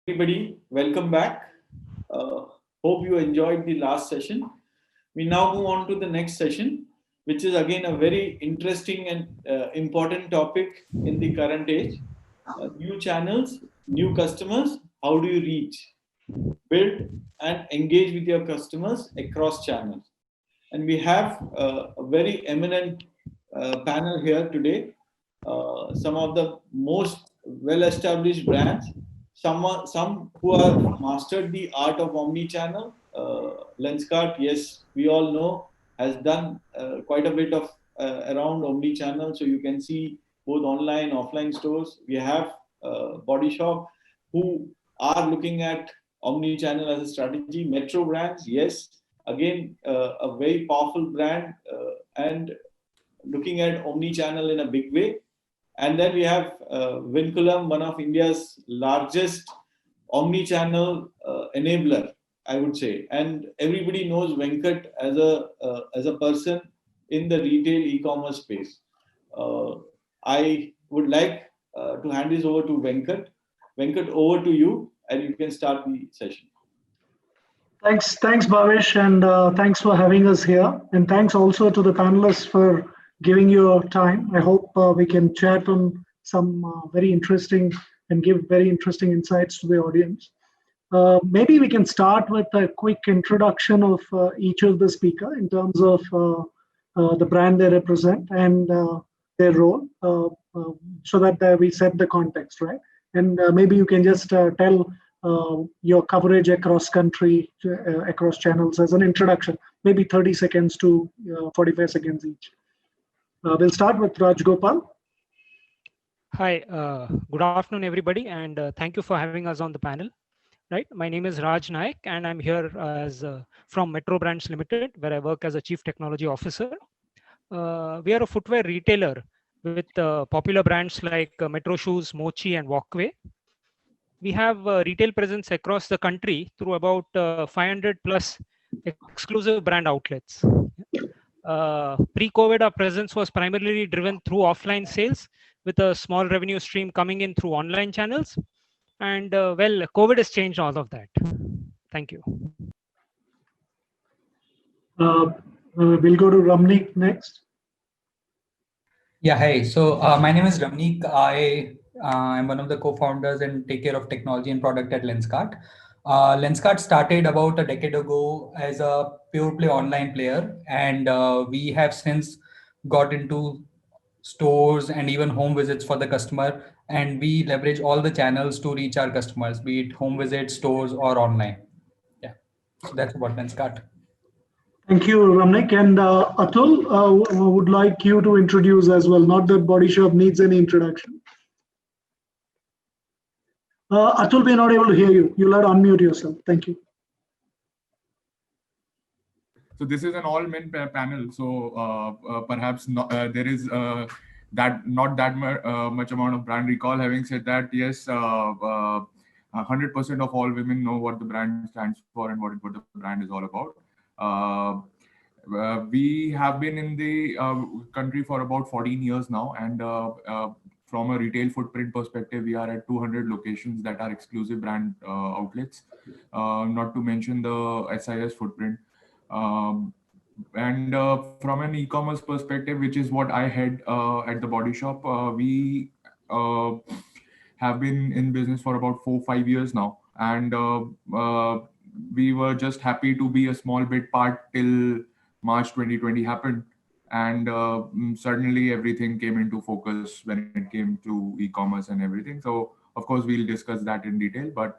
everybody. Welcome back. Uh, Hope you enjoyed the last session. We now move on to the next session, which is again a very interesting and important topic in the current age. New channels, new customers. How do you reach, build, and engage with your customers across channels? And we have a very eminent panel here today. Some of the most well-established brands, some who have mastered the art of omni-channel. Lenskart, yes, we all know, has done quite a bit of around omni-channel. So you can see both online, offline stores. We have Body Shop, who are looking at omni-channel as a strategy. Metro brands, yes, again, a very powerful brand and looking at omni-channel in a big way. And then we have Vinculum, one of India's largest omni-channel enabler, I would say. And everybody knows Venkat as a person in the retail e-commerce space. I would like to hand this over to Venkat. Venkat, over to you, and you can start the session. Thanks, Bhavesh, and thanks for having us here. And thanks also to the panelists for giving your time. I hope we can chat on some very interesting and give very interesting insights to the audience. Maybe we can start with a quick introduction of each of the speaker in terms of the brand they represent and their role, so that we set the context, right? And maybe you can just tell your coverage across country, across channels as an introduction, maybe 30 seconds to 45 seconds each. We'll start with Raj Gopal. Hi, good afternoon, everybody, and thank you for having us on the panel. Right, my name is Raj Naik, and I'm here as from Metro Brands Limited, where I work as a Chief Technology Officer. We are a footwear retailer with popular brands like Metro Shoes, Mochi, and Walkway. We have retail presence across the country through about 500 plus exclusive brand outlets. Pre-COVID, our presence was primarily driven through offline sales, with a small revenue stream coming in through online channels. And well, COVID has changed all of that. Thank you. We'll go to Ramnik next. Yeah, hi. So my name is Ramnik. I'm one of the co-founders and take care of technology and product at Lenskart. Lenskart started about a decade ago as a pure play online player, and we have since got into stores and even home visits for the customer, and we leverage all the channels to reach our customers, be it home visits, stores, or online. Yeah, so that's about Lenskart. Thank you, Ramnik. And Atul, would like you to introduce as well. Not that Body Shop needs any introduction. Atul, we're not able to hear you. You'll have to unmute yourself. Thank you. So this is an all-men panel. So perhaps not, there is not that much amount of brand recall. Having said that, yes, 100% of all women know what the brand stands for and what the brand is all about. We have been in the country for about 14 years now, and from a retail footprint perspective, we are at 200 locations that are exclusive brand outlets, not to mention the SIS footprint. And from an e-commerce perspective, which is what I head at the Body Shop, we have been in business for about 4-5 years now, and we were just happy to be a small bit part till March 2020 happened, and suddenly everything came into focus when it came to e-commerce and everything. So of course we'll discuss that in detail, but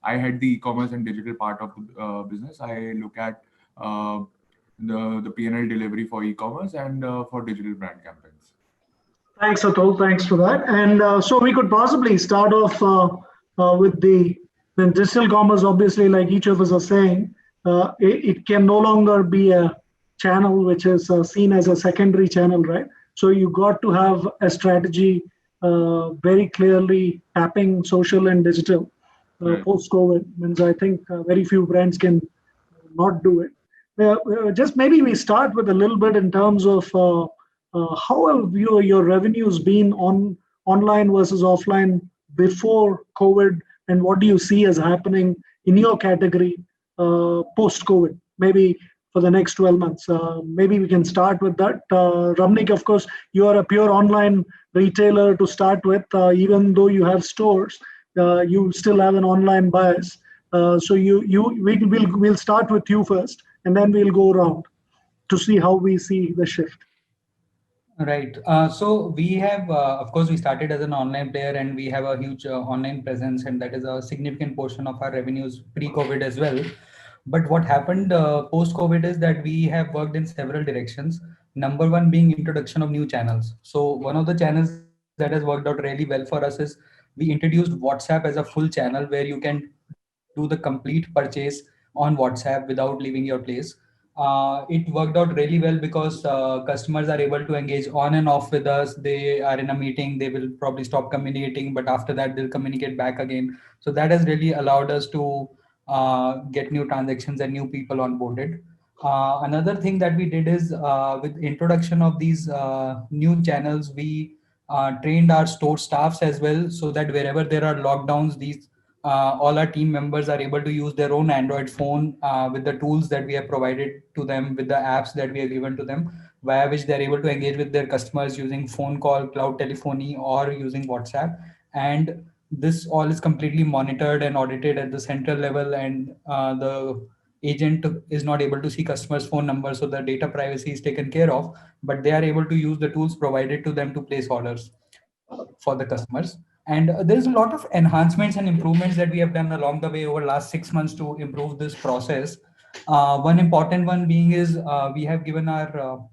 I had the e-commerce and digital part of the business. I look at the P&L delivery for e-commerce and for digital brand campaigns. Thanks, Atul. Thanks for that. And so we could possibly start off with the digital commerce. Obviously, like each of us are saying, it can no longer be a channel which is seen as a secondary channel, right? So you got to have a strategy very clearly tapping social and digital post-COVID. Means I think very few brands can not do it. Just maybe we start with a little bit in terms of how have your revenues been on online versus offline before COVID and what do you see as happening in your category post-COVID? Maybe for the next 12 months. Maybe we can start with that. Ramnik, of course, you are a pure online retailer to start with. Even though you have stores, you still have an online bias. So we'll start with you first, and then we'll go around to see how we see the shift. Right. So we have, of course, we started as an online player and we have a huge online presence, and that is a significant portion of our revenues pre-COVID as well. But what happened post-COVID is that we have worked in several directions. Number one being introduction of new channels. So one of the channels that has worked out really well for us is we introduced WhatsApp as a full channel where you can do the complete purchase on WhatsApp without leaving your place. It worked out really well because customers are able to engage on and off with us. They are in a meeting, they will probably stop communicating, but after that they'll communicate back again. So that has really allowed us to get new transactions and new people onboarded. Another thing that we did is with introduction of these new channels, we trained our store staffs as well, so that wherever there are lockdowns, these all our team members are able to use their own Android phone with the tools that we have provided to them, with the apps that we have given to them, via which they're able to engage with their customers using phone call, cloud telephony, or using WhatsApp. And this all is completely monitored and audited at the central level, and the agent is not able to see customers' phone numbers, so the data privacy is taken care of, but they are able to use the tools provided to them to place orders for the customers. And there's a lot of enhancements and improvements that we have done along the way over last 6 months to improve this process. One important one being is we have given our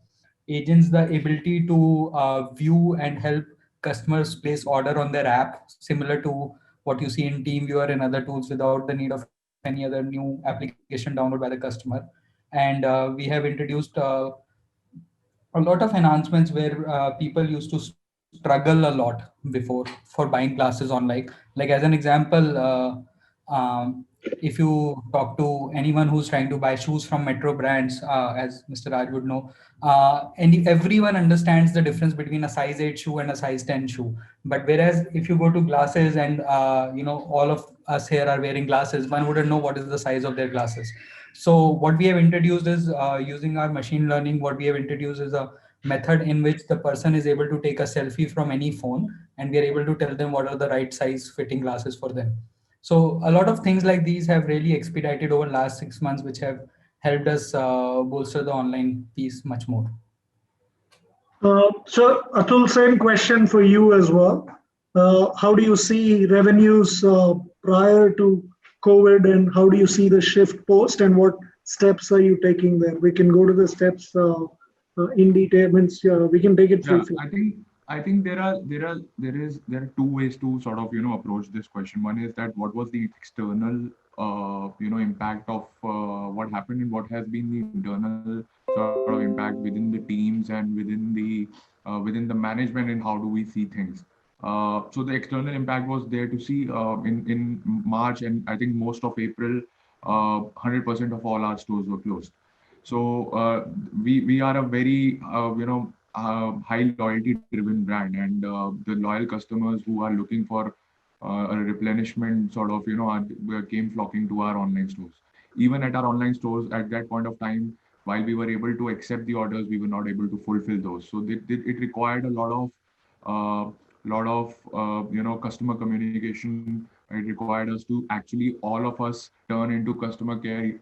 agents the ability to view and help customers place order on their app, similar to what you see in TeamViewer and other tools, without the need of any other new application download by the customer. And we have introduced a lot of enhancements where people used to struggle a lot before for buying classes online. Like as an example, if you talk to anyone who's trying to buy shoes from metro brands, as Mr. Raj would know, and everyone understands the difference between a size 8 shoe and a size 10 shoe. But whereas if you go to glasses, and all of us here are wearing glasses, one wouldn't know what is the size of their glasses. So what we have introduced is using our machine learning. What we have introduced is a method in which the person is able to take a selfie from any phone, and we are able to tell them what are the right size fitting glasses for them. So a lot of things like these have really expedited over last 6 months, which have helped us bolster the online piece much more. So, Atul, same question for you as well. How do you see revenues prior to COVID, and how do you see the shift post, and what steps are you taking there? We can go to the steps in detail. Means we can take it Yeah, through. I think there are two ways to sort of approach this question. One is that what was the external impact of what happened, and what has been the internal sort of impact within the teams and within the management, and how do we see things. So the external impact was there to see in March, and I think most of April, 100% of all our stores were closed. So we are a very high loyalty driven brand, and the loyal customers who are looking for a replenishment sort of came flocking to our online stores. Even at our online stores at that point of time, while we were able to accept the orders, we were not able to fulfill those. So it required a lot of customer communication. It required us to actually all of us turn into customer care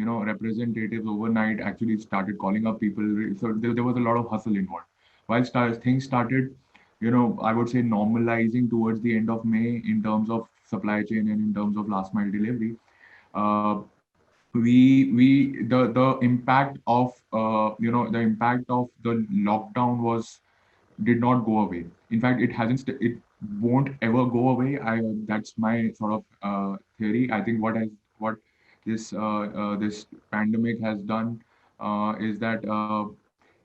representatives overnight, actually started calling up people. So there was a lot of hustle involved. While things started, I would say normalizing towards the end of May in terms of supply chain and in terms of last mile delivery. The impact of the lockdown did not go away. In fact, it hasn't. It won't ever go away. That's my sort of theory. I think what this pandemic has done is that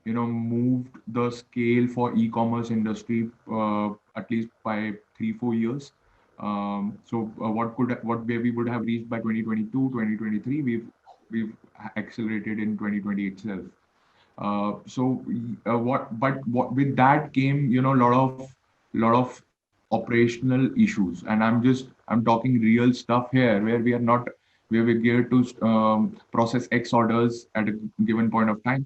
moved the scale for e-commerce industry at least by 3-4 years. What we would have reached by 2022, 2023, we've accelerated in 2020 itself. What with that came, a lot of operational issues, and I'm talking real stuff here, where we are not where we're geared to process X orders at a given point of time.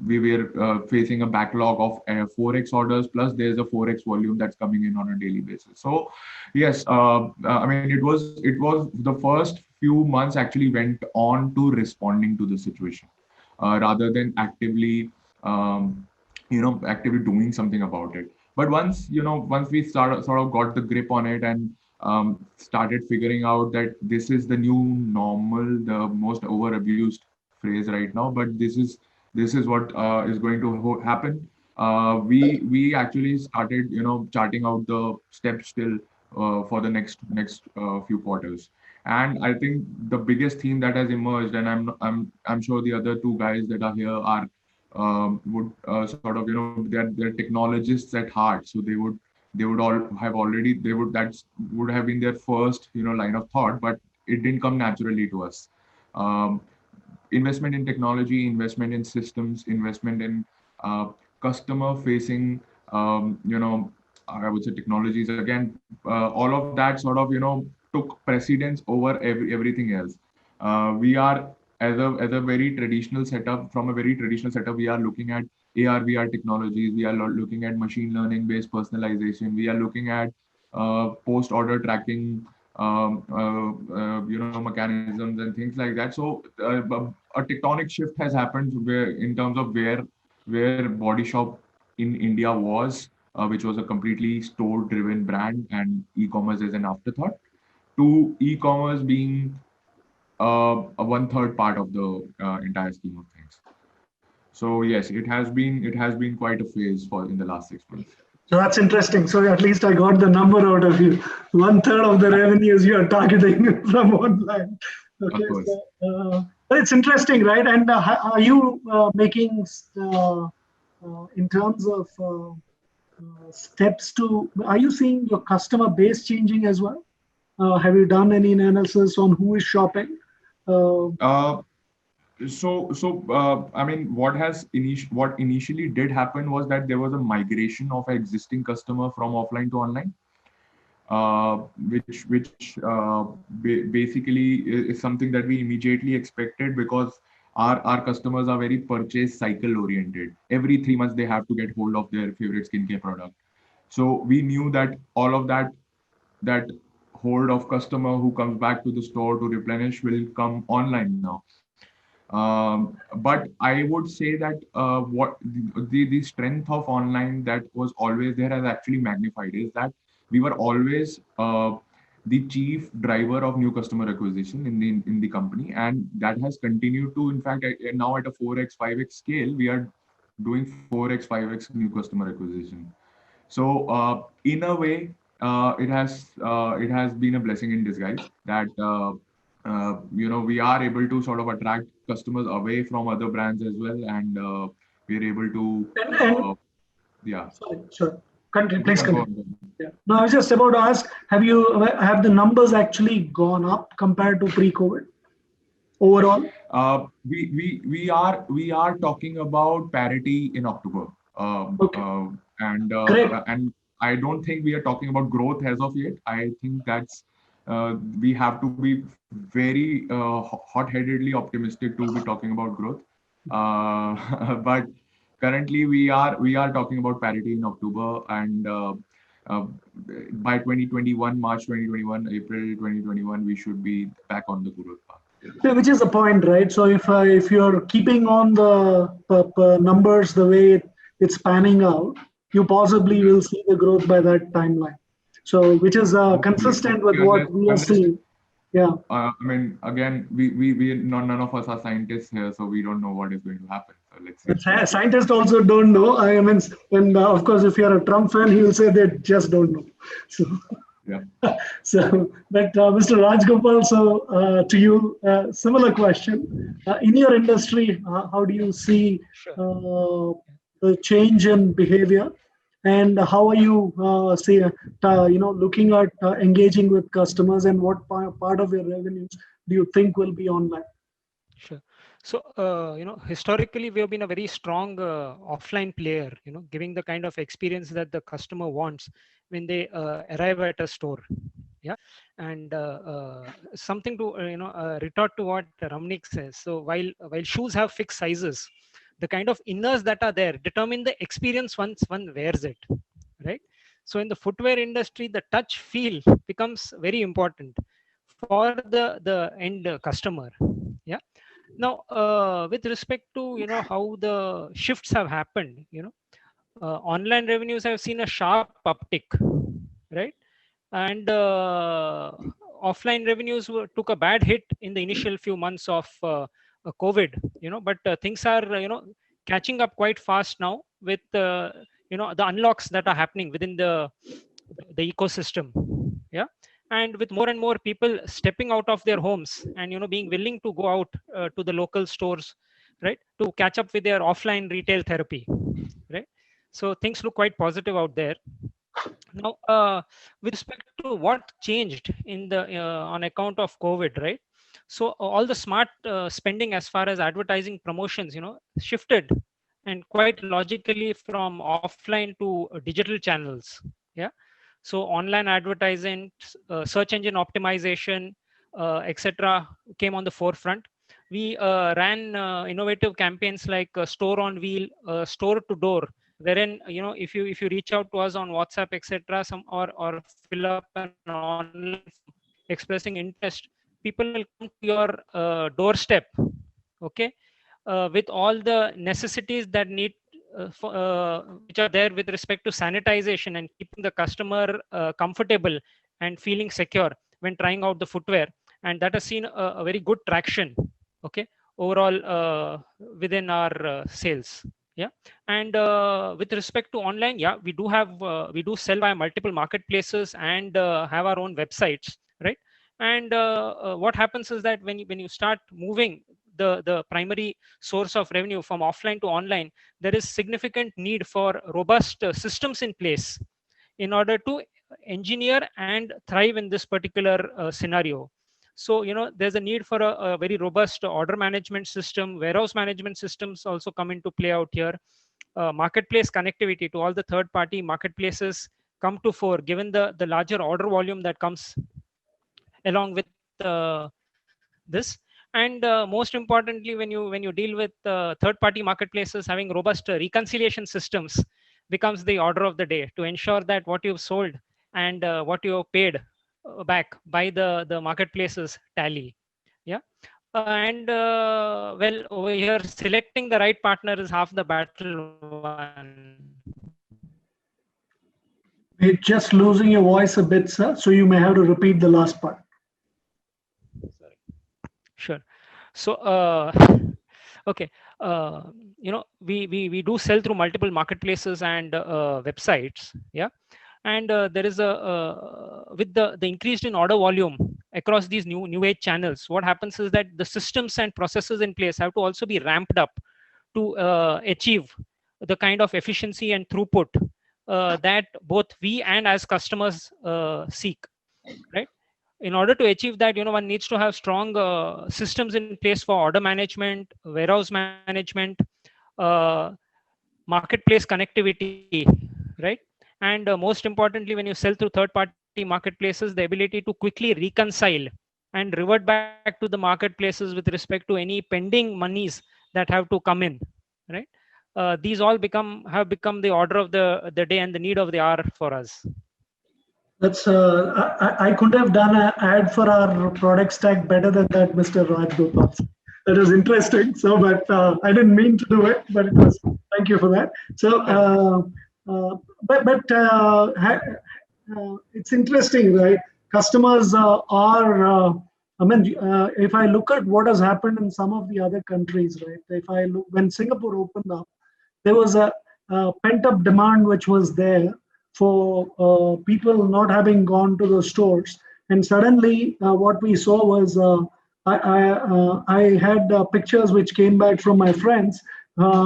We were facing a backlog of 4x orders, plus there's a 4x volume that's coming in on a daily basis. So yes, I mean, it was the first few months actually went on to responding to the situation, rather than actively actively doing something about it. But once we sort of got the grip on it, and started figuring out that this is the new normal, the most over abused phrase right now, but this is what is going to happen. We actually started charting out the steps still for the next few quarters. And I think the biggest theme that has emerged, and I'm sure the other two guys that are here are would sort of they're technologists at heart, so they would all have already they would that would have been their first line of thought, but it didn't come naturally to us. um, Investment in technology, investment in systems, investment in customer facing, I would say technologies again. All of that sort of took precedence over everything else. We are, as a very traditional setup, from a very traditional setup, we are looking at AR VR technologies. We are looking at machine learning based personalization. We are looking at post order tracking, mechanisms and things like that. So a tectonic shift has happened where, in terms of where Body Shop in India was, which was a completely store driven brand, and e-commerce as an afterthought, to e-commerce being a one-third part of the entire scheme of things. So yes, it has been quite a phase for in the last 6 months. So that's interesting. So at least I got the number out of you. One third of the revenues you are targeting from online. Of Okay, course. but it's interesting, right? And are you making in terms of steps to? Are you seeing your customer base changing as well? Have you done any analysis on who is shopping? Uh, I mean, what initially did happen was that there was a migration of an existing customer from offline to online, which basically is something that we immediately expected, because our customers are very purchase cycle oriented. Every 3 months they have to get hold of their favorite skincare product. So we knew that all of that hold of customer who comes back to the store to replenish will come online now. But I would say that what the strength of online that was always there has actually magnified, is that we were always the chief driver of new customer acquisition in the company, and that has continued to, in fact, now at a 4x 5x scale, we are doing 4x 5x new customer acquisition. So in a way, it has been a blessing in disguise that we are able to sort of attract customers away from other brands as well, and we're able to And yeah. sorry. Continue, Go please on, go continue. on. Yeah. No, I was just about to ask, have the numbers actually gone up compared to pre-COVID overall? We are talking about parity in October, Okay, great. and I don't think we are talking about growth as of yet. I think that's we have to be very hot-headedly optimistic to be talking about growth. But currently we are talking about parity in October, and uh, by 2021, March 2021, April 2021, we should be back on the growth path. Yeah, which is the point, right? So if you're keeping on the numbers the way it's panning out, you possibly will see the growth by that timeline. So which is Hopefully, consistent with unless, what we are unless seeing. Yeah. I mean, again, we none of us are scientists here, so we don't know what is going to happen. So let's see. But scientists also don't know. I mean, and of course, if you're a Trump fan, he will say they just don't know. So, Yeah. so but Mr. Rajgopal, so to you, similar question. In your industry, how do you see Sure. the change in behavior, and how are you looking at engaging with customers, and what part of your revenues do you think will be online? Sure. So, historically, we have been a very strong offline player, giving the kind of experience that the customer wants. when they arrive at a store. Yeah. And something to retort to what Ramnik says. So while shoes have fixed sizes, the kind of inners that are there determine the experience once one wears it, right? So in the footwear industry, the touch feel becomes very important for the end customer. Yeah. Now, with respect to how the shifts have happened, online revenues have seen a sharp uptick, right? And offline revenues took a bad hit in the initial few months of COVID, but things are catching up quite fast now with the unlocks that are happening within the ecosystem. Yeah. And with more and more people stepping out of their homes and being willing to go out to the local stores, right, to catch up with their offline retail therapy, right? So things look quite positive out there. Now, with respect to what changed in the on account of COVID, right? So all the smart spending as far as advertising promotions, shifted and quite logically from offline to digital channels. Yeah. So online advertising, search engine optimization, etc., came on the forefront. We ran innovative campaigns like store on wheel, store to door, wherein if you reach out to us on WhatsApp, etc., some or fill up an online form expressing interest, people will come to your doorstep, okay, with all the necessities that need which are there with respect to sanitization and keeping the customer comfortable and feeling secure when trying out the footwear. And that has seen a very good traction, okay, overall within our sales. Yeah. And with respect to online, yeah, we do sell by multiple marketplaces and have our own websites, right? And what happens is that when you start moving the primary source of revenue from offline to online, there is significant need for robust systems in place in order to engineer and thrive in this particular scenario. So there's a need for a very robust order management system. Warehouse management systems also come into play out here. Marketplace connectivity to all the third party marketplaces come to fore, given the larger order volume that comes along with this. And most importantly, when you deal with third party marketplaces, having robust reconciliation systems becomes the order of the day to ensure that what you've sold and what you have paid back by the marketplaces tally. Yeah. And well, over here, selecting the right partner is half the battle won. We're just losing your voice a bit, sir. So you may have to repeat the last part. Sure. So, okay, we do sell through multiple marketplaces and websites. Yeah. And there is with the increased in order volume across these new age channels, what happens is that the systems and processes in place have to also be ramped up to achieve the kind of efficiency and throughput that both we and as customers seek, right? In order to achieve that, one needs to have strong systems in place for order management, warehouse management, uh, marketplace connectivity, right? And most importantly, when you sell through third party marketplaces, the ability to quickly reconcile and revert back to the marketplaces with respect to any pending monies that have to come in, right? These all have become the order of the day and the need of the hour for us. That's I could have done an ad for our product stack better than that, Mr. Rajgopal. That was interesting. So, but I didn't mean to do it, but it was. Thank you for that. So, it's interesting, right? Customers are. I mean, if I look at what has happened in some of the other countries, right? If I look when Singapore opened up, there was a pent-up demand which was there for people not having gone to the stores, and suddenly what we saw was I had pictures which came back from my friends,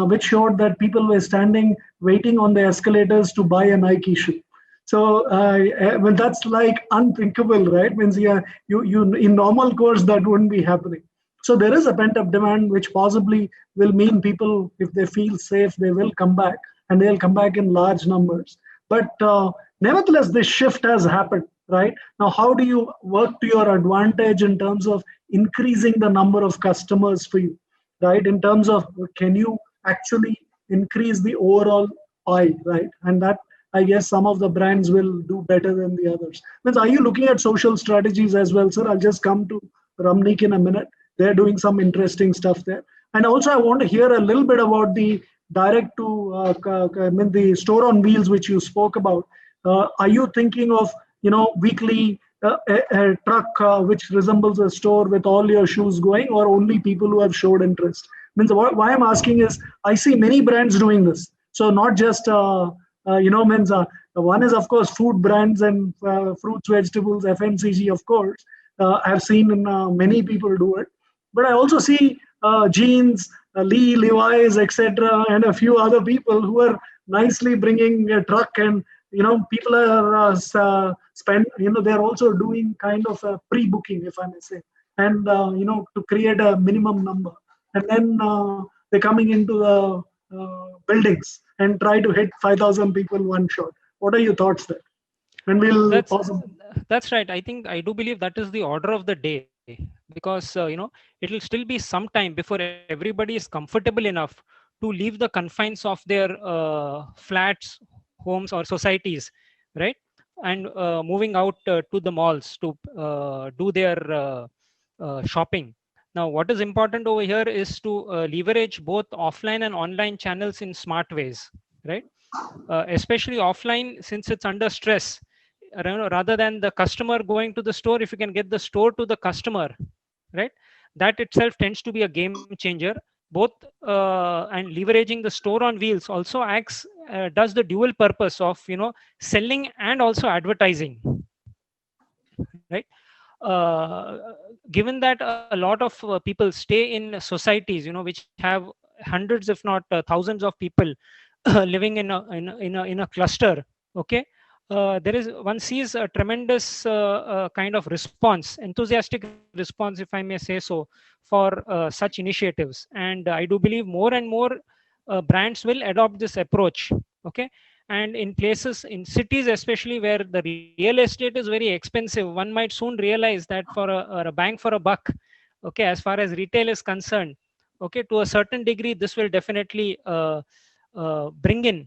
which showed that people were standing waiting on the escalators to buy a Nike shoe. So well, that's like unthinkable, right? Means you in normal course that wouldn't be happening. So there is a pent-up demand which possibly will mean people, if they feel safe, they will come back, and they'll come back in large numbers. But nevertheless, this shift has happened, right? Now, how do you work to your advantage in terms of increasing the number of customers for you, right? In terms of, can you actually increase the overall pie, right? And that, I guess, some of the brands will do better than the others. Means, are you looking at social strategies as well, sir? I'll just come to Ramnik in a minute. They're doing some interesting stuff there. And also, I want to hear a little bit about the direct to, I mean, the store on wheels, which you spoke about. Are you thinking of, weekly a truck which resembles a store with all your shoes going, or only people who have showed interest? Means, why I'm asking is, I see many brands doing this. So not just, means, one is, of course, food brands and fruits, vegetables, FMCG, of course. I've seen many people do it. But I also see jeans, Lee, Levi's, etc., and a few other people who are nicely bringing a truck, and people are they're also doing kind of a pre-booking, if I may say, and to create a minimum number, and then they're coming into the buildings and try to hit 5,000 people one shot. What are your thoughts there? And we'll that's right. I do believe that is the order of the day, because it'll still be some time before everybody is comfortable enough to leave the confines of their flats, homes, or societies, right, and moving out to the malls to do their shopping. Now, what is important over here is to leverage both offline and online channels in smart ways, right? Especially offline, since it's under stress, rather than the customer going to the store, if you can get the store to the customer, right, that itself tends to be a game changer. Both and leveraging the store on wheels also acts does the dual purpose of selling and also advertising, right? Given that a lot of people stay in societies which have hundreds if not thousands of people living in a cluster, okay, there is, one sees a tremendous kind of response, enthusiastic response, if I may say so, for such initiatives. And I do believe more and more brands will adopt this approach, okay. And in places, in cities especially, where the real estate is very expensive, one might soon realize that for a bang for a buck, okay, as far as retail is concerned, okay, to a certain degree, this will definitely bring in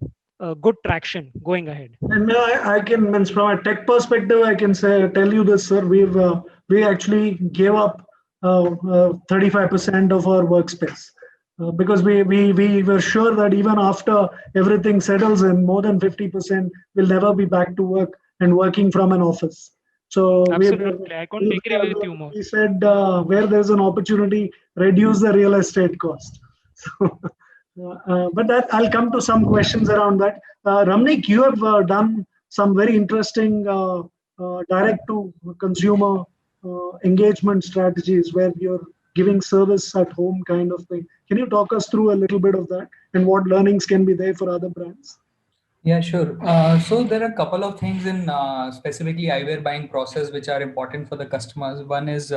good traction going ahead. And I can, means, from a tech perspective, I can tell you this, sir. We actually gave up 35% of our workspace because we were sure that even after everything settles in, more than 50% will never be back to work and working from an office. So absolutely, I couldn't agree with you more. We said where there's an opportunity, reduce the real estate cost. So, but that, I'll come to some questions around that. Ramnik, you have done some very interesting direct-to-consumer engagement strategies where you're giving service at home kind of thing. Can you talk us through a little bit of that and what learnings can be there for other brands? Yeah, sure. So there are a couple of things in specifically eyewear buying process which are important for the customers. One is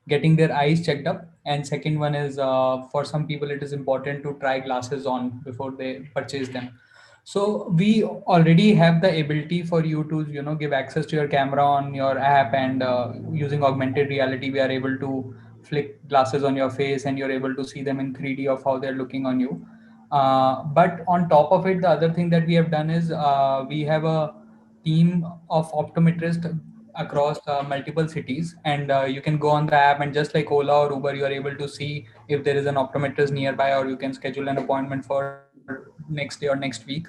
getting their eyes checked up, and second one is for some people it is important to try glasses on before they purchase them. So we already have the ability for you to give access to your camera on your app, and using augmented reality we are able to flick glasses on your face and you're able to see them in 3D of how they're looking on you. But on top of it, the other thing that we have done is we have a team of optometrists across multiple cities, and you can go on the app, and just like Ola or Uber, you are able to see if there is an optometrist nearby, or you can schedule an appointment for next day or next week,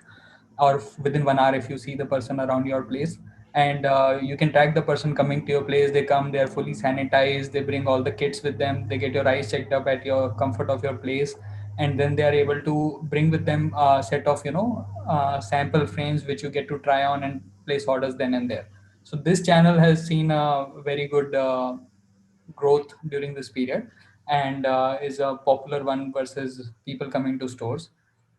or within 1 hour if you see the person around your place. And you can track the person coming to your place. They come, they are fully sanitized, they bring all the kits with them, they get your eyes checked up at your comfort of your place, and then they are able to bring with them a set of sample frames which you get to try on and place orders then and there. So this channel has seen a very good growth during this period, and is a popular one versus people coming to stores.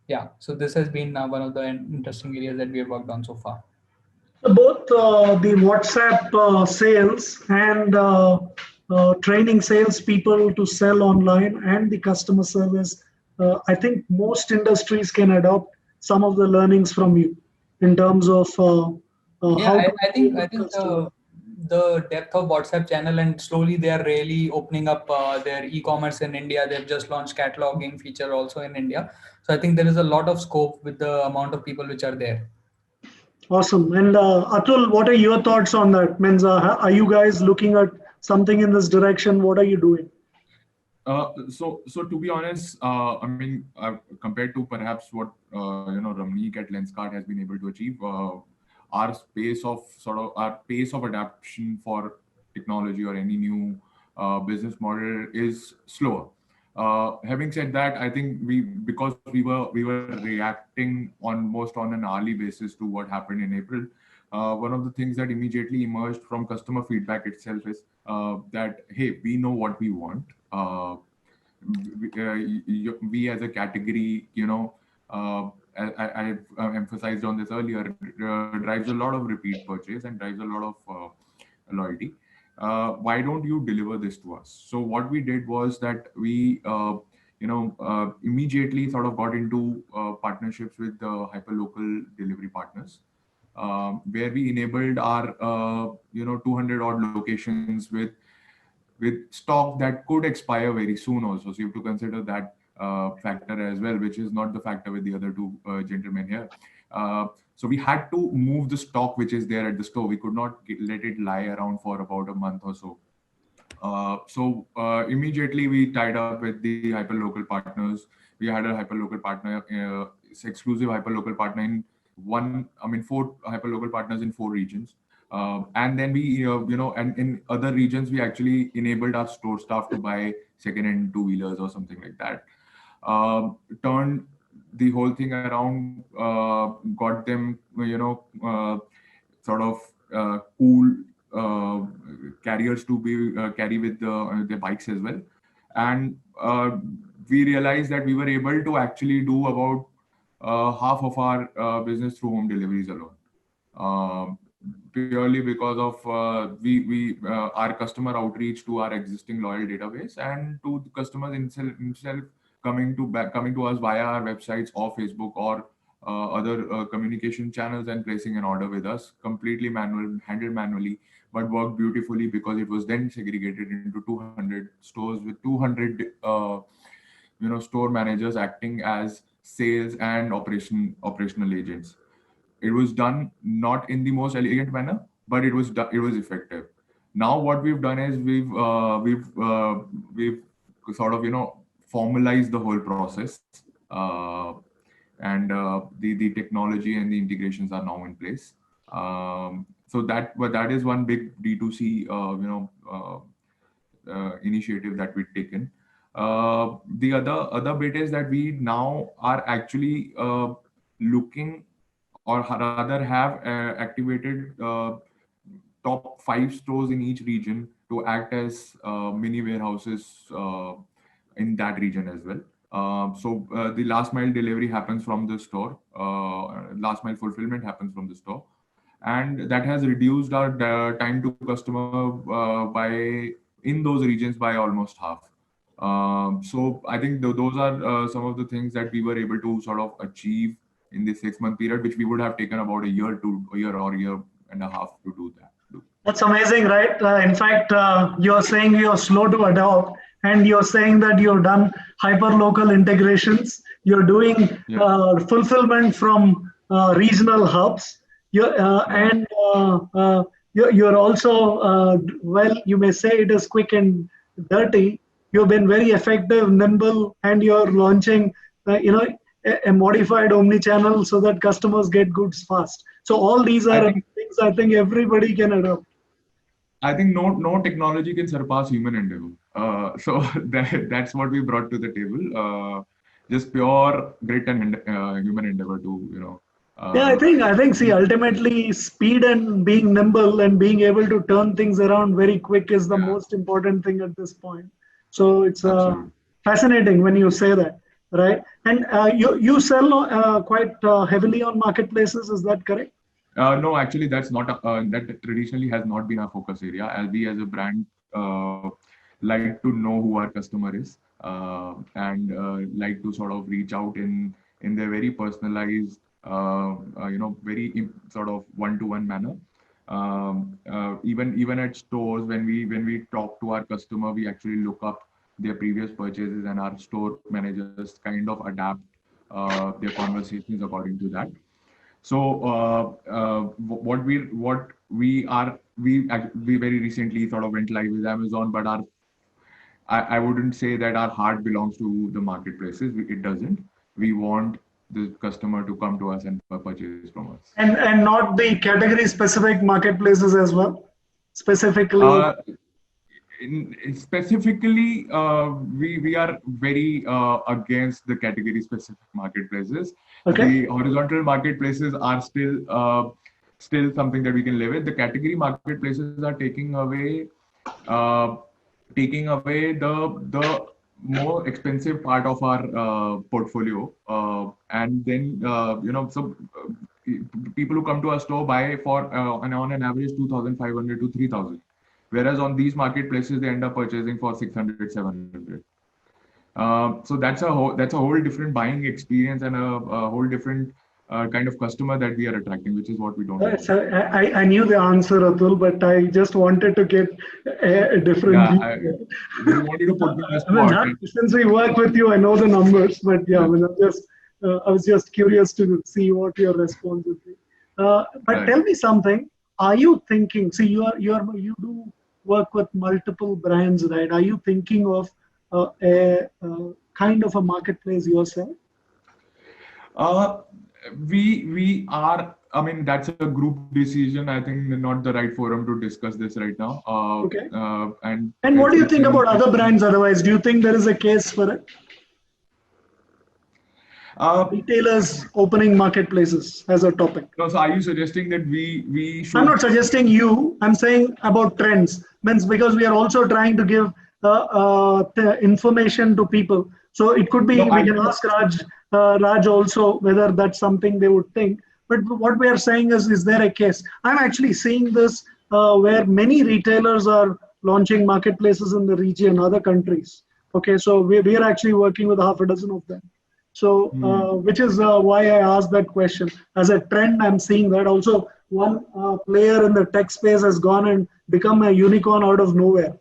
Yeah, so this has been one of the interesting areas that we have worked on so far. Both the WhatsApp sales and training salespeople to sell online and the customer service, I think most industries can adopt some of the learnings from you. in terms of Yeah, how to I think engage with customers. the depth of WhatsApp channel, and slowly they are really opening up their e-commerce in India. They've just launched cataloging feature also in India. So I think there is a lot of scope with the amount of people which are there. Awesome. And Atul, what are your thoughts on that? Means, are you guys looking at something in this direction? What are you doing? So to be honest, I mean, compared to perhaps what Ramneek at Lenskart has been able to achieve, our pace of adaptation for technology or any new business model is slower. Having said that, I think because we were reacting almost on an hourly basis to what happened in April. One of the things that immediately emerged from customer feedback itself is that, hey, we know what we want. We as a category, I've emphasized on this earlier, drives a lot of repeat purchase and drives a lot of loyalty. Why don't you deliver this to us? So what we did was that we immediately sort of got into partnerships with hyperlocal delivery partners, where we enabled our 200 odd locations with stock that could expire very soon also. So you have to consider that factor as well, which is not the factor with the other two gentlemen here. So we had to move the stock which is there at the store. We could not let it lie around for about a month or so. Immediately we tied up with the hyperlocal partners. We had a hyperlocal partner, exclusive hyperlocal partner in four hyperlocal partners in 4 regions. And then we, and in other regions, we actually enabled our store staff to buy second-hand two-wheelers or something like that. Turned the whole thing around, got them, sort of cool carriers to be carry with their bikes as well. And we realized that we were able to actually do about half of our business through home deliveries alone. Purely because of our customer outreach to our existing loyal database and to the customers himself coming to us via our websites or Facebook or other communication channels and placing an order with us, completely handled manually, but worked beautifully because it was then segregated into 200 stores with 200 store managers acting as sales and operational agents. It was done not in the most elegant manner, but it was effective. Now what we've done is we've sort of formalized the whole process, and the technology and the integrations are now in place. So that is one big D2C initiative that we've taken. The other bit is that we now are actually looking, or rather have activated top 5 stores in each region to act as mini warehouses in that region as well. So the last mile delivery happens from the store, last mile fulfillment happens from the store, and that has reduced our time to customer in those regions by almost half. So I think those are some of the things that we were able to sort of achieve in this 6-month period, which we would have taken about a year or year and a half to do that. That's amazing, right? In fact, you're saying you're slow to adopt, and you're saying that you've done hyper-local integrations. You're doing fulfillment from regional hubs. You're also, well, you may say it is quick and dirty. You've been very effective, nimble, and you're launching, a modified omni-channel so that customers get goods fast. So all these are things I think everybody can adopt. I think no technology can surpass human endeavor. So that's what we brought to the table. Just pure grit and human endeavor to yeah, I think. See, ultimately, speed and being nimble and being able to turn things around very quick is the most important thing at this point. So it's fascinating when you say that, right? And you sell quite heavily on marketplaces. Is that correct? No, actually, that's not that traditionally has not been our focus area. As we as a brand like to know who our customer is, and like to sort of reach out in their very personalized very sort of one-to-one manner. Even at stores, when we talk to our customer, we actually look up their previous purchases, and our store managers kind of adapt their conversations according to that. So we very recently sort of went live with Amazon, but I wouldn't say that our heart belongs to the marketplaces. It doesn't. We want the customer to come to us and purchase from us. And not the category specific marketplaces as well, specifically. Specifically, we are very against the category specific marketplaces. Okay. The horizontal marketplaces are still something that we can live with. The category marketplaces are taking away the more expensive part of our portfolio, and then people who come to our store buy for on an average 2,500 to 3,000. Whereas on these marketplaces, they end up purchasing for 600, 700. So that's a whole different buying experience, and a whole different kind of customer that we are attracting, which is what we don't want. So I knew the answer, Atul, but I just wanted to get a different view. We wanted to put me on the spot. Since we work with you, I know the numbers, but yeah, I was just curious to see what your response would be. But tell me something. Are you thinking? See, you do work with multiple brands, right? Are you thinking of a kind of a marketplace yourself? We are. I mean, that's a group decision. I think not the right forum to discuss this right now. Okay. And what do you think about other brands? Otherwise, do you think there is a case for it? Retailers opening marketplaces as a topic. No, so are you suggesting that we should? I'm not suggesting you. I'm saying about trends. Means because we are also trying to give information to people. So it could be we can ask Raj also whether that's something they would think. But what we are saying is there a case? I'm actually seeing this where many retailers are launching marketplaces in the region, other countries. Okay, so we are actually working with half a dozen of them. So, which is why I asked that question. As a trend, I'm seeing that also one player in the tech space has gone and become a unicorn out of nowhere.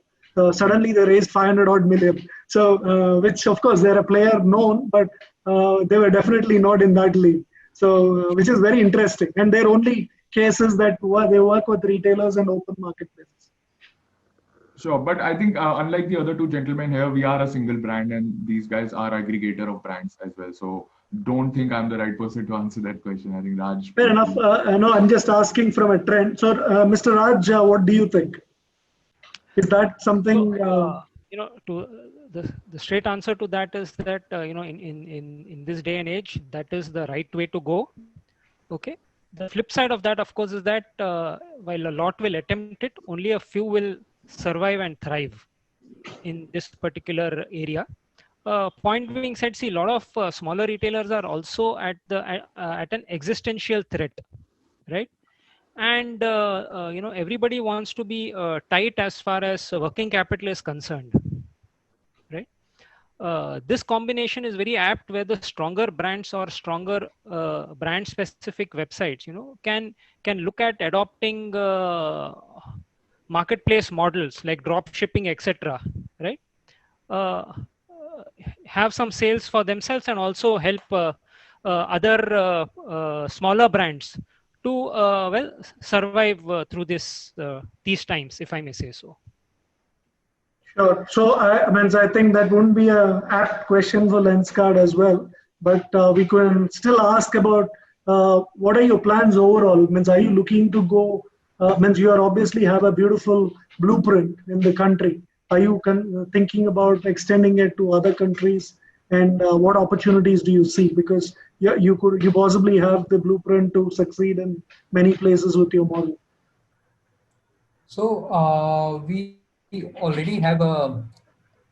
Suddenly they raised 500 odd million. So, which of course they're a player known, but they were definitely not in that league. So, which is very interesting. And their only case is that they work with retailers and open marketplaces. Sure, but I think unlike the other two gentlemen here, we are a single brand, and these guys are aggregator of brands as well. So don't think I'm the right person to answer that question. I think Raj. Fair enough. No, I'm just asking from a trend. So, Mr. Raj, what do you think? Is that something? The straight answer to that is that in this day and age, that is the right way to go. Okay. The flip side of that, of course, is that while a lot will attempt it, only a few will survive and thrive in this particular area. Point being said, see, a lot of smaller retailers are also at an existential threat, right? And everybody wants to be tight as far as working capital is concerned, right? This combination is very apt where the stronger brands or stronger brand specific websites, can look at adopting marketplace models like drop shipping, etc., right? Have some sales for themselves and also help other smaller brands to survive through these times, if I may say so. Sure. So I think that wouldn't be an apt question for Lenskart as well, but we can still ask about what are your plans overall? Are you looking to go? You are obviously have a beautiful blueprint in the country. Are you thinking about extending it to other countries? And what opportunities do you see? Because you possibly have the blueprint to succeed in many places with your model. So we already have a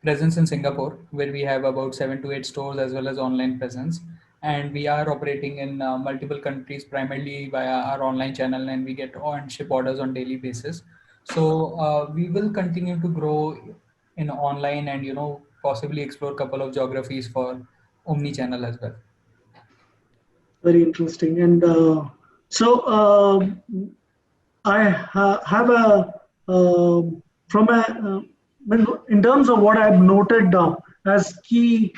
presence in Singapore, where we have about 7 to 8 stores as well as online presence. And we are operating in multiple countries, primarily via our online channel, and we get and ship orders on daily basis. So we will continue to grow in online and, possibly explore a couple of geographies for omni-channel as well. Very interesting. And I have a from a in terms of what I've noted down as key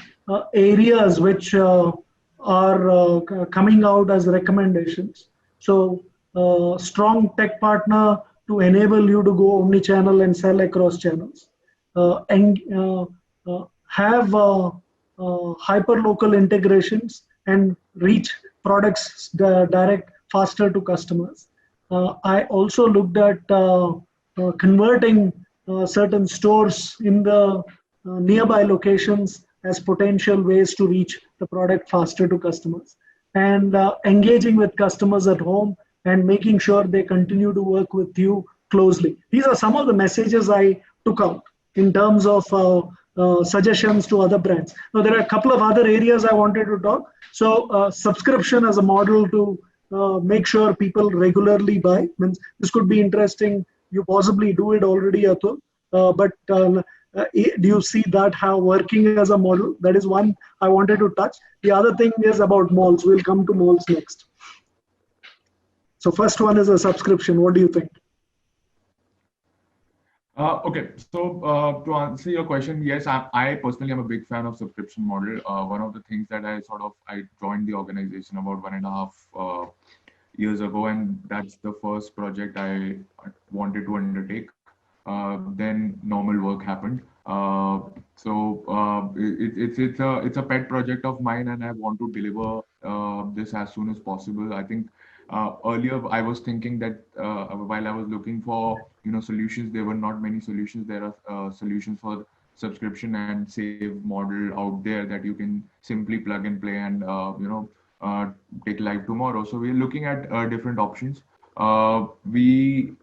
areas which are coming out as recommendations. So, strong tech partner to enable you to go omni-channel and sell across channels, and have hyper-local integrations and reach products direct faster to customers. I also looked at converting certain stores in the nearby locations as potential ways to reach the product faster to customers, and engaging with customers at home and making sure they continue to work with you closely. These are some of the messages I took out in terms of suggestions to other brands. Now, there are a couple of other areas I wanted to talk. So, subscription as a model to make sure people regularly buy. Means this could be interesting. You possibly do it already, Atul. But do you see that how working as a model? That is one I wanted to touch. The other thing is about malls. We'll come to malls next. So first one is a subscription. What do you think? Okay, so to answer your question, yes, I personally am a big fan of subscription model. One of the things that I joined the organization about 1.5 years ago, and that's the first project I wanted to undertake. Then normal work happened. It's a pet project of mine, and I want to deliver this as soon as possible. I think earlier I was thinking that while I was looking for solutions, there were not many solutions. There are solutions for subscription and save model out there that you can simply plug and play and take live tomorrow. So we're looking at different options. We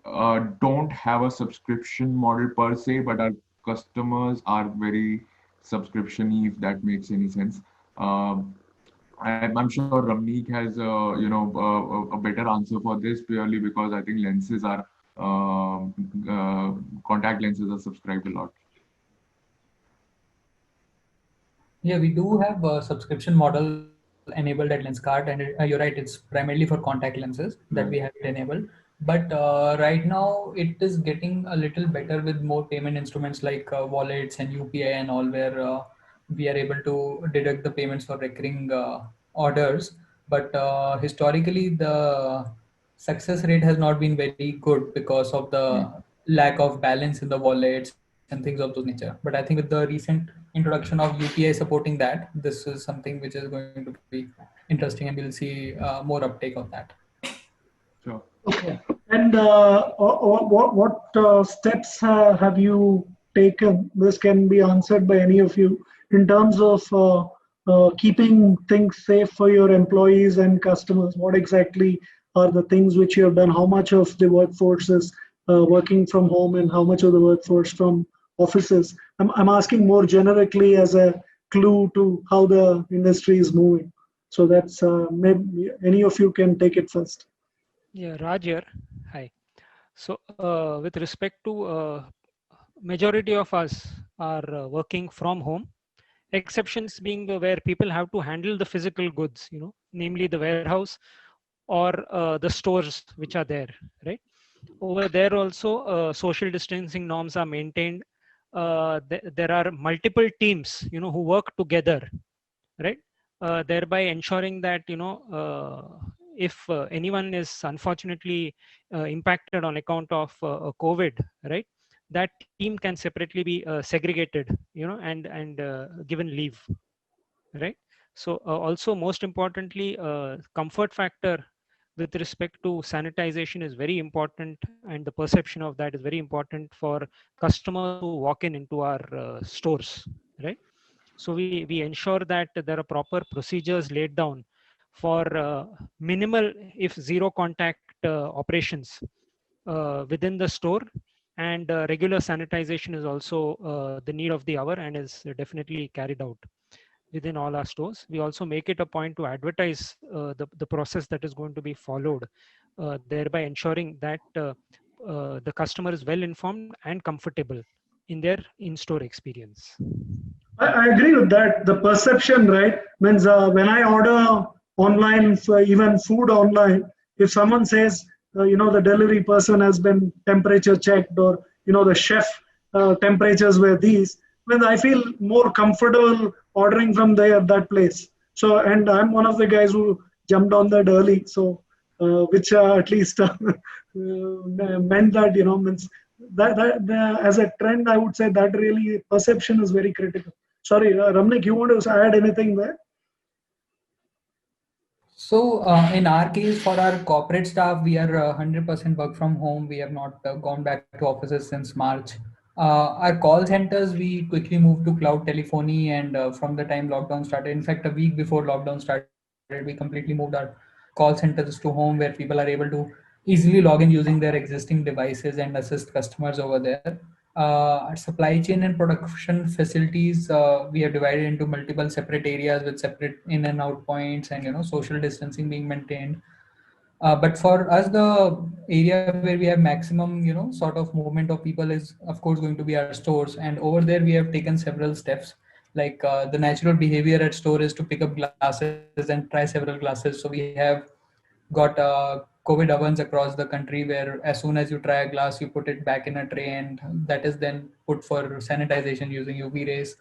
don't have a subscription model per se, but our customers are very subscription-y, if that makes any sense. I'm sure Ramneek has a better answer for this, purely because I think lenses are contact lenses are subscribed a lot. Yeah, we do have a subscription model enabled at Lenskart, and you're right, it's primarily for contact lenses that we have it enabled. But right now, it is getting a little better with more payment instruments like wallets and UPI and all, where we are able to deduct the payments for recurring orders. But historically, the success rate has not been very good because of the lack of balance in the wallets and things of those nature. But I think with the recent introduction of UPI supporting that, this is something which is going to be interesting, and we'll see more uptake of that. Sure. Okay. And what steps have you taken? This can be answered by any of you in terms of keeping things safe for your employees and customers. What exactly are the things which you have done? How much of the workforce is working from home, and how much of the workforce from offices? I'm asking more generically as a clue to how the industry is moving. So that's maybe any of you can take it first. Yeah, Raj here. Hi. So with respect to majority of us are working from home, exceptions being where people have to handle the physical goods, namely the warehouse or the stores which are there, right? Over there also social distancing norms are maintained. There are multiple teams, who work together, right? Thereby ensuring that, if anyone is unfortunately impacted on account of COVID, right? That team can separately be segregated, and given leave, right? So also most importantly, comfort factor with respect to sanitization is very important, and the perception of that is very important for customers who walk into our stores, right? So we ensure that there are proper procedures laid down for minimal, if zero contact operations within the store, and regular sanitization is also the need of the hour and is definitely carried out within all our stores. We also make it a point to advertise the process that is going to be followed, thereby ensuring that the customer is well informed and comfortable in their in-store experience. I agree with that. The perception, right? Means when I order online, even food online, if someone says, the delivery person has been temperature checked, or, the chef temperatures were these, then I feel more comfortable ordering from that place. So, and I'm one of the guys who jumped on that early. So, which at least meant that, means that as a trend, I would say that really perception is very critical. Sorry, Ramnik, you want to add anything there? So in our case, for our corporate staff, we are 100% work from home. We have not gone back to offices since March. Our call centers, we quickly moved to cloud telephony, and from the time lockdown started, in fact, a week before lockdown started, we completely moved our call centers to home, where people are able to easily log in using their existing devices and assist customers over there. Our supply chain and production facilities, we have divided into multiple separate areas with separate in and out points, and social distancing being maintained. But for us, the area where we have maximum, sort of movement of people is, of course, going to be our stores. And over there, we have taken several steps. Like the natural behavior at store is to pick up glasses and try several glasses. So we have got COVID ovens across the country, where as soon as you try a glass, you put it back in a tray, and that is then put for sanitization using UV rays.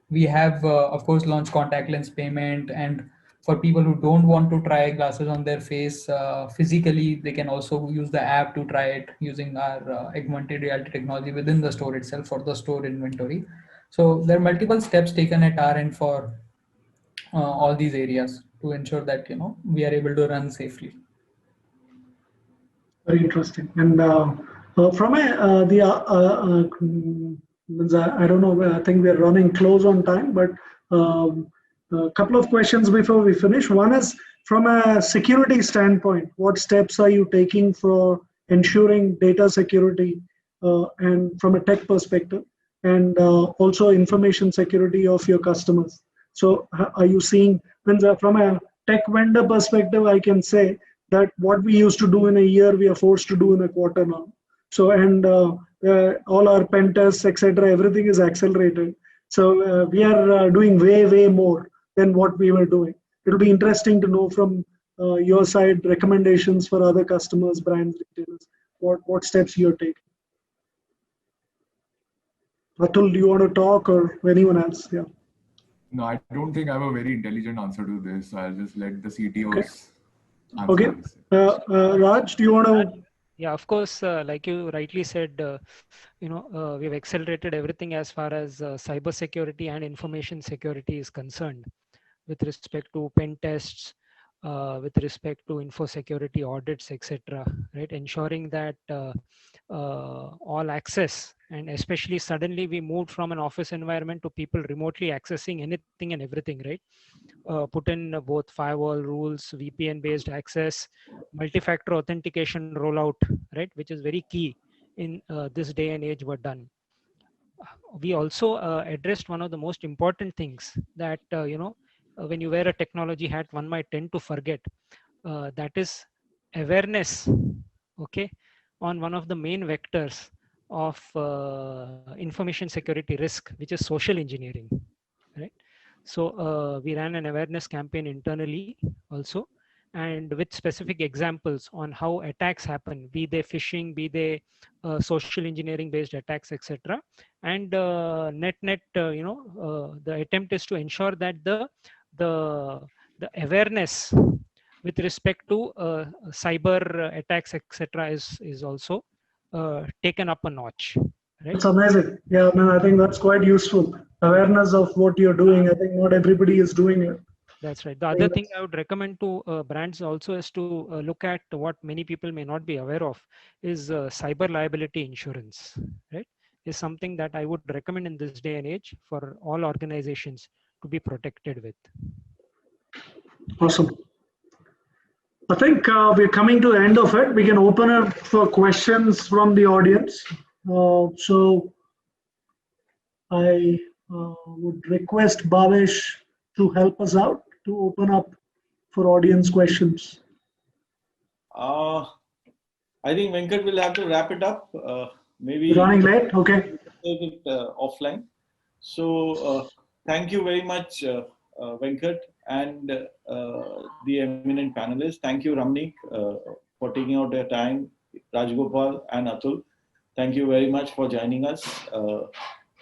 We have, of course, launched contact lens payment, and for people who don't want to try glasses on their face physically, they can also use the app to try it using our augmented reality technology within the store itself for the store inventory. So there are multiple steps taken at our end for all these areas to ensure that we are able to run safely. Very interesting. And from I don't know, I think we're running close on time, but a couple of questions before we finish. One is, from a security standpoint, what steps are you taking for ensuring data security and from a tech perspective, and also information security of your customers? So are you seeing, from a tech vendor perspective, I can say that what we used to do in a year, we are forced to do in a quarter now. So, and all our pen tests, etc., everything is accelerated. So we are doing way more than what we were doing. It'll be interesting to know from your side recommendations for other customers, brands, retailers, what steps you're taking. Atul, do you want to talk, or anyone else? Yeah. No, I don't think I have a very intelligent answer to this. So I'll just let the CTOs answer. Okay. Raj, do you want to? Yeah, of course, like you rightly said, we've accelerated everything as far as cyber security and information security is concerned, with respect to pen tests, with respect to info security audits, etc. Right, ensuring that all access, and especially suddenly we moved from an office environment to people remotely accessing anything and everything. Right, put in both firewall rules, VPN-based access, multi-factor authentication rollout, right, which is very key in this day and age were done. We also addressed one of the most important things that, when you wear a technology hat, one might tend to forget. That is awareness, okay, on one of the main vectors of information security risk, which is social engineering, right? So we ran an awareness campaign internally also, and with specific examples on how attacks happen, be they phishing, be they social engineering based attacks, etc. And net, the attempt is to ensure that the awareness with respect to cyber attacks, etc., is also taken up a notch. Right? It's amazing. Yeah, I think that's quite useful. Awareness of what you're doing. I think not everybody is doing it. That's right. The other thing I would recommend to brands also is to look at what many people may not be aware of is cyber liability insurance, right? Is something that I would recommend in this day and age for all organizations to be protected with. Awesome. I think we're coming to the end of it. We can open up for questions from the audience. So I would request Bhavesh to help us out to open up for audience questions. I think Venkat will have to wrap it up. Maybe running late. Okay. Take it offline. So thank you very much, Venkat, and the eminent panelists. Thank you, Ramnik, for taking out your time. Rajgopal and Atul, thank you very much for joining us.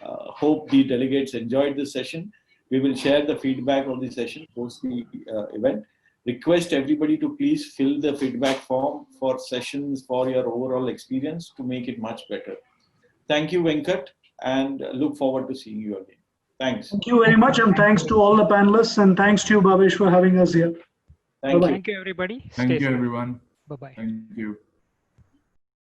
Hope the delegates enjoyed this session. We will share the feedback of the session post the event. Request everybody to please fill the feedback form for sessions for your overall experience to make it much better. Thank you, Venkat, and look forward to seeing you again. Thanks. Thank you very much, and thanks to all the panelists, and thanks to you, Bhavesh, for having us here. Thank you. Thank you, everybody. Thank Stay you, safe. everyone. Bye-bye. Thank you.